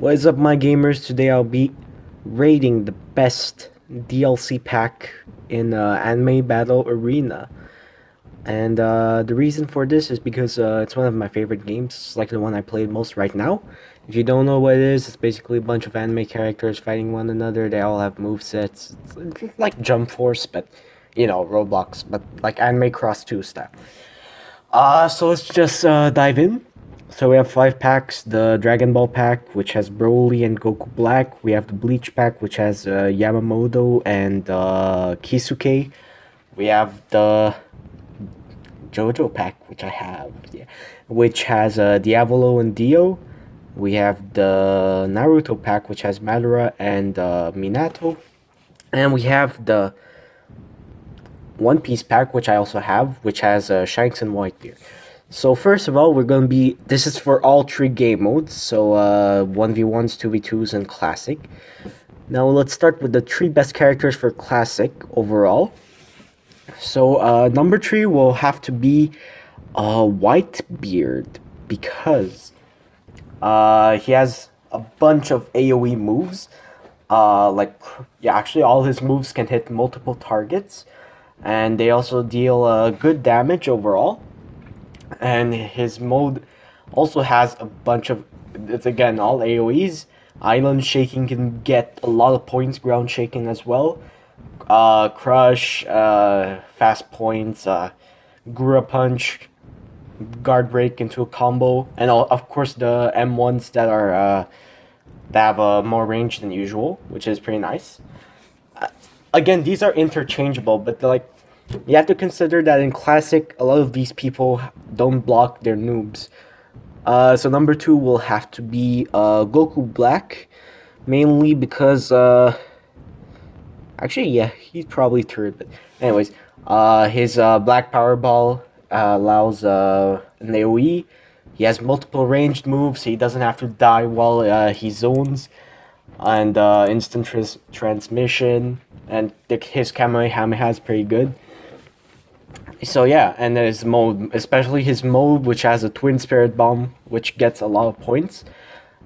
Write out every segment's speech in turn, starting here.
What is up, my gamers? Today I'll be rating the best DLC pack in Anime Battle Arena. And the reason for this is because it's one of my favorite games. It's like the one I played most right now. If you don't know what it is, it's basically a bunch of anime characters fighting one another. They all have movesets. It's like Jump Force, but Roblox, but like Anime Cross 2 style. So let's just dive in. So we have 5 packs. The Dragon Ball pack, which has Broly and Goku Black. We have the Bleach pack, which has Yamamoto and Kisuke. We have the JoJo pack, which I have, yeah, which has Diavolo and Dio. We have the Naruto pack, which has Madura and Minato. And we have the One Piece pack, which I also have, which has Shanks and Whitebeard. So first of all, this is for all 3 game modes, so 1v1s, 2v2s, and Classic. Now let's start with the 3 best characters for Classic overall. So number 3 will have to be Whitebeard, because he has a bunch of AoE moves. Actually all his moves can hit multiple targets, and they also deal good damage overall. And his mode also has a bunch of, it's again all AoEs. Island Shaking can get a lot of points, Ground Shaking as well. Crush, Fast Points, Gura Punch, Guard Break into a combo, and of course the M1s that are that have more range than usual, which is pretty nice. Again, these are interchangeable, but you have to consider that in Classic, a lot of these people don't block their noobs. So number 2 will have to be Goku Black, mainly because actually, yeah, he's probably third. But anyways, his Black Power Ball allows an AoE. He has multiple ranged moves. He doesn't have to die while he zones, and instant transmission. And his Kamehameha is pretty good. So yeah, and his mode, especially his mode, which has a Twin Spirit Bomb, which gets a lot of points,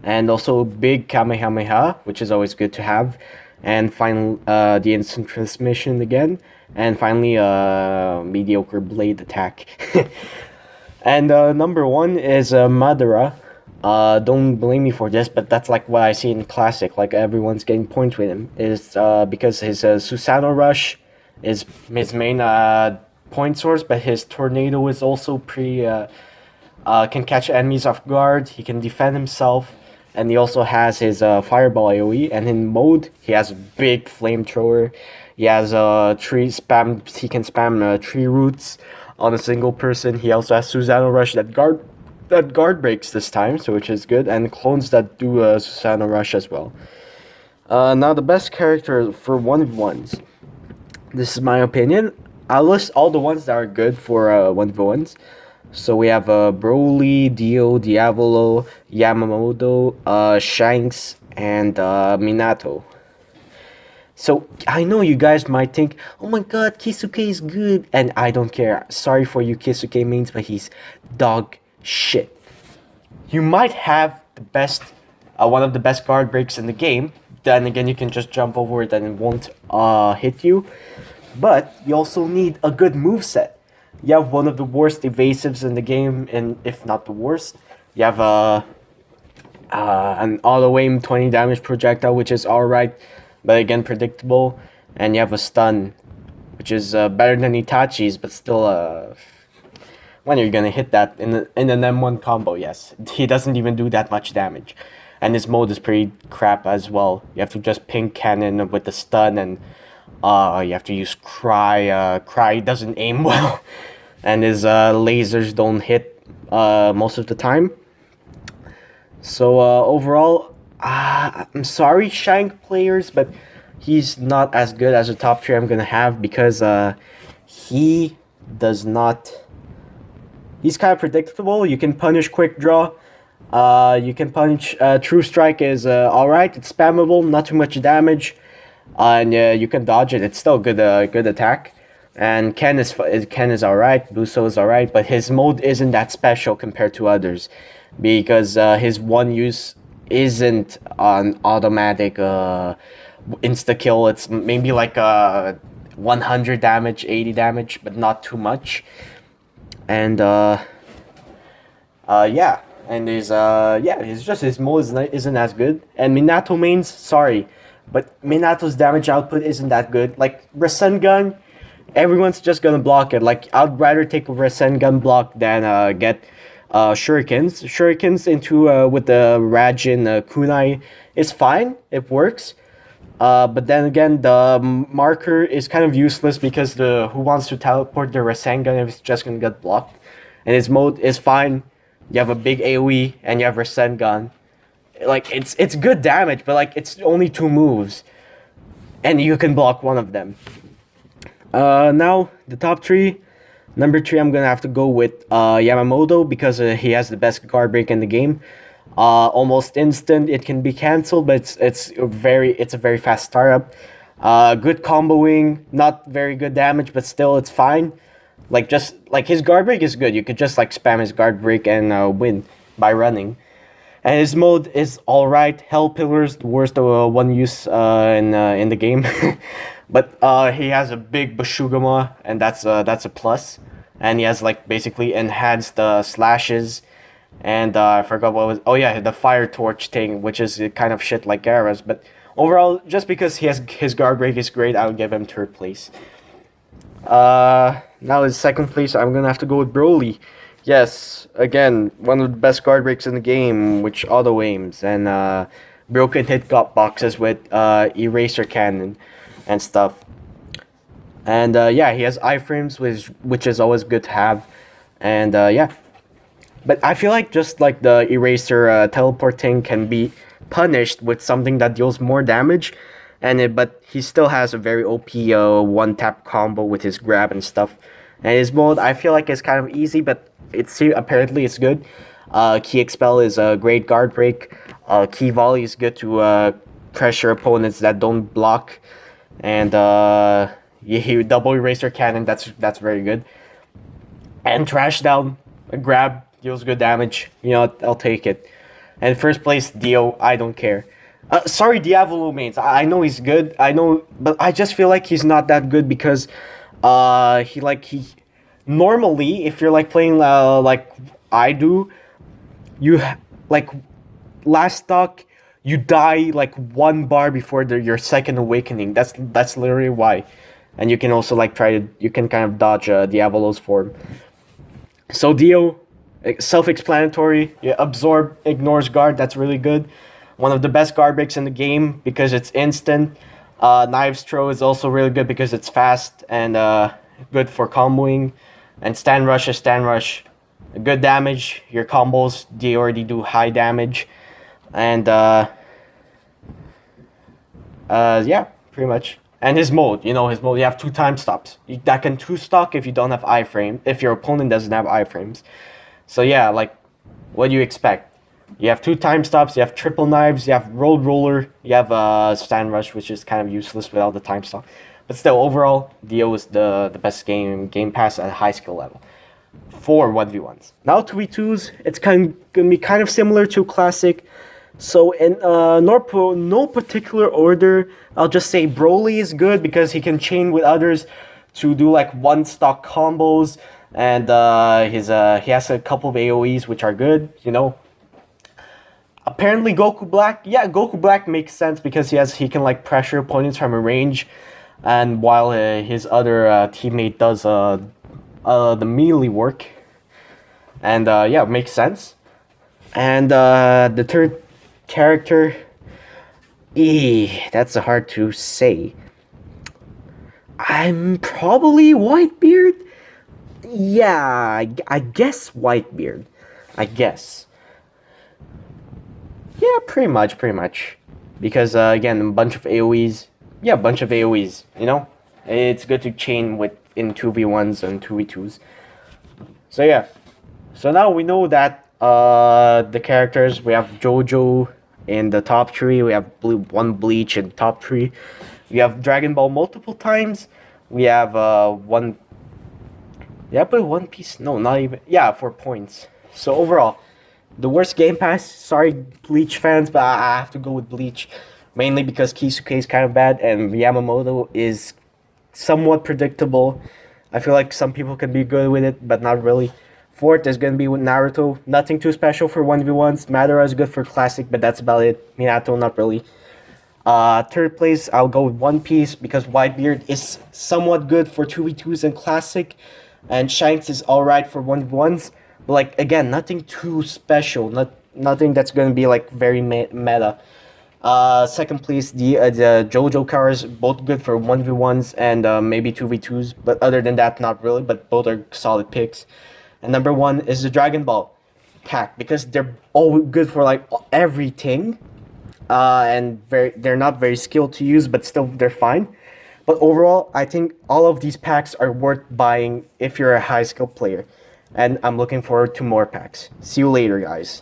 and also big Kamehameha, which is always good to have, and finally the instant transmission again, and finally mediocre blade attack. And number 1 is Madura. Don't blame me for this, but that's like what I see in Classic. Like everyone's getting points with him is because his Susanoo Rush is his main point source, but his Tornado is also pretty can catch enemies off guard. He can defend himself, and he also has his Fireball AoE. And in mode, he has a big flamethrower. He has tree spam. He can spam tree roots on a single person. He also has Susanoo Rush that guard breaks this time, so which is good, and clones that do Susanoo Rush as well. Now the best character for 1v1s. This is my opinion. I'll list all the ones that are good for 1v1s. So we have Broly, Dio, Diavolo, Yamamoto, Shanks, and Minato. So I know you guys might think, oh my god, Kisuke is good, and I don't care. Sorry for you Kisuke mains, but he's dog shit. You might have the best, one of the best guard breaks in the game. Then again, you can just jump over it and it won't hit you. But you also need a good moveset. You have one of the worst evasives in the game, and if not the worst. You have an auto-aim 20 damage projectile, which is alright, but again predictable. And you have a stun, which is better than Itachi's, but still when are you gonna hit that in an M1 combo? Yes, he doesn't even do that much damage. And his mode is pretty crap as well. You have to just ping cannon with the stun, and you have to use Cry. Cry doesn't aim well, and his lasers don't hit most of the time. So overall, I'm sorry, Shank players, but he's not as good as the top 3 I'm gonna have, because he does not. He's kind of predictable. You can punish Quick Draw. You can punish True Strike is alright. It's spammable, not too much damage. And you can dodge it. It's still good attack. And Ken is alright. Buso is alright, but his mode isn't that special compared to others, because his one use isn't an automatic insta kill. It's maybe like 100 damage, 80 damage, but not too much. And yeah, and his mode isn't as good. And Minato mains, sorry, but Minato's damage output isn't that good. Like Rasengan, everyone's just gonna block it. Like I'd rather take a Rasengan block than get shurikens. Shurikens into with the Rajin kunai is fine. It works. But then again, the marker is kind of useless because the who wants to teleport the Rasengan is just gonna get blocked, and his mode is fine. You have a big AOE and you have Rasengan. Like it's good damage, but like it's only 2 moves, and you can block one of them. Now the top 3. Number 3, I'm gonna have to go with Yamamoto because he has the best guard break in the game. Almost instant. It can be cancelled, but it's a very fast startup. Good comboing, not very good damage, but still it's fine. Like just like his guard break is good. You could just like spam his guard break and win by running. And his mode is all right. Hell Pillars, the worst one use in the game, but he has a big Bashugama, and that's a plus. And he has like basically enhanced slashes, and I forgot what was. Oh yeah, the fire torch thing, which is kind of shit like Gara's. But overall, just because he has his guard break is great, I would give him 3rd place. Now his 2nd place, I'm gonna have to go with Broly. Yes, again, one of the best guard breaks in the game, which auto aims and broken hit got boxes with eraser cannon and stuff. And yeah, he has iframes, which is always good to have. And yeah, but I feel like just like the eraser teleporting can be punished with something that deals more damage, but he still has a very OP one tap combo with his grab and stuff. And his mode, I feel like, is kind of easy, but apparently it's good. Key Expel is a great guard break. Key Volley is good to pressure opponents that don't block, and double eraser cannon. That's very good. And Trash Down, a grab deals good damage. You know, I'll take it. And 1st place, Dio. I don't care. Sorry, Diavolo mains. I know he's good. I know, but I just feel like he's not that good because he normally, if you're like playing like I do, like last stock, you die like 1 bar before your 2nd awakening. That's literally why. And you can also like you can kind of dodge Diavolo's form. So Dio, self-explanatory. Yeah, absorb, ignores guard. That's really good. One of the best guard breaks in the game because it's instant. Knives Throw is also really good because it's fast and good for comboing. And Stand Rush is Stand Rush. Good damage. Your combos, they already do high damage. And yeah, pretty much. And his mode, you have 2 time stops. That can 2-stock if you don't have iframe, if your opponent doesn't have iframes. So yeah, like, what do you expect? You have 2 time stops, you have triple knives, you have road roller, you have stand rush, which is kind of useless without the time stop. But still, overall, Dio is the best game pass at a high skill level for 1v1s. Now 2v2s, it's gonna be kind of similar to Classic. So in no particular order, I'll just say Broly is good because he can chain with others to do like 1-stock combos, and he has a couple of AoEs which are good, Apparently Goku Black, yeah, Goku Black makes sense because he can like pressure opponents from a range, and while his other teammate does the melee work, and yeah, it makes sense. And the 3rd character, that's hard to say. I'm probably Whitebeard. Yeah, I guess Whitebeard. I guess. Yeah, pretty much. Because, again, a bunch of AoEs. Yeah, a bunch of AoEs, It's good to chain in 2v1s and 2v2s. So, yeah. So now we know that the characters, we have Jojo in the top 3. We have one Bleach in the top 3. We have Dragon Ball multiple times. We have one... Yeah, but One Piece... No, not even... Yeah, 4 points. So, overall... The worst Game Pass. Sorry, Bleach fans, but I have to go with Bleach, mainly because Kisuke is kind of bad and Yamamoto is somewhat predictable. I feel like some people can be good with it, but not really. Fourth is gonna be with Naruto. Nothing too special for 1v1s. Madura is good for classic, but that's about it. Minato, not really. Third place, I'll go with One Piece because Whitebeard is somewhat good for 2v2s and classic, and Shanks is alright for 1v1s. But like again, nothing too special. Nothing that's gonna be like very meta. Second place, the JoJo cars, both good for 1v1s and maybe 2v2s, but other than that, not really, but both are solid picks. And number one is the Dragon Ball pack because they're all good for like everything, and they're not very skilled to use, but still they're fine. But overall, I think all of these packs are worth buying if you're a high skill player, and I'm looking forward to more packs. See you later, guys.